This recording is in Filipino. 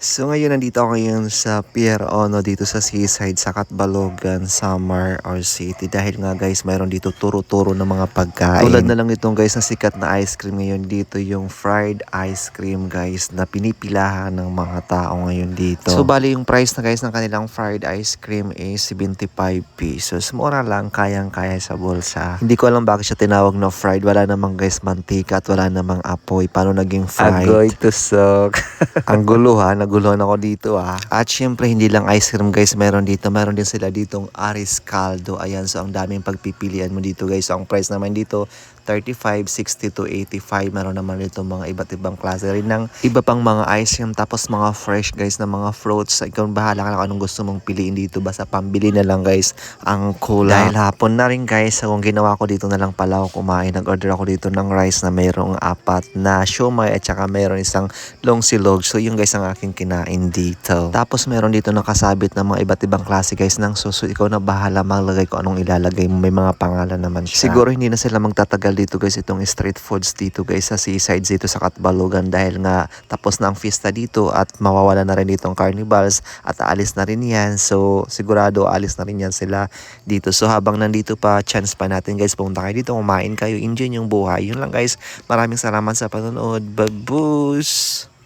So ngayon nandito ako ngayon sa Pier Ono dito sa Seaside sa Catbalogan, Samar or City dahil nga guys mayroon dito turo-turo ng mga pagkain. Tulad na lang itong guys na sikat na ice cream ngayon dito yung fried ice cream guys na pinipilahan ng mga tao ngayon dito. So bali yung price na guys ng kanilang fried ice cream is 75 pesos. Mura lang, kayang-kaya sa bulsa. Hindi ko alam bakit siya tinawag na fried. Wala namang guys mantika at wala namang apoy. Paano naging fried? Agoy tusok. Ang naguluhan ako dito At syempre hindi lang ice cream guys meron dito. Meron din sila ditong Aris Caldo. Ayan, so ang daming pagpipilian mo dito guys. So ang price naman dito 35, 60 to 85. Meron naman dito mga iba't ibang klase rin ng iba pang mga ice cream. Tapos mga fresh guys na mga fruits. Ikaw bahala ka lang anong gusto mong piliin dito. Basta pambili na lang guys ang kulay. Dahil hapon na rin guys. So kung ginawa ko dito na lang pala ako kumain. Nag-order ako dito ng rice na mayroong 4 na siomay at saka mayroon isang long silog. So yung guys ang aking kinain dito. Tapos meron dito nakasabit na mga iba't ibang klase guys ng suso. Ikaw na bahala maglagay ko anong ilalagay mo. May mga pangalan naman siya. Siguro hindi na sila magtatagal dito guys itong street foods dito guys sa Seaside dito sa Catbalogan dahil nga tapos na ang fiesta dito at mawawala na rin ditong carnivals at aalis na rin yan. So sigurado aalis na rin yan sila dito. So habang nandito pa, chance pa natin guys pumunta kayo dito, kumain kayo, enjoy yung buhay. Yun lang guys. Maraming salamat sa panonood. Babush!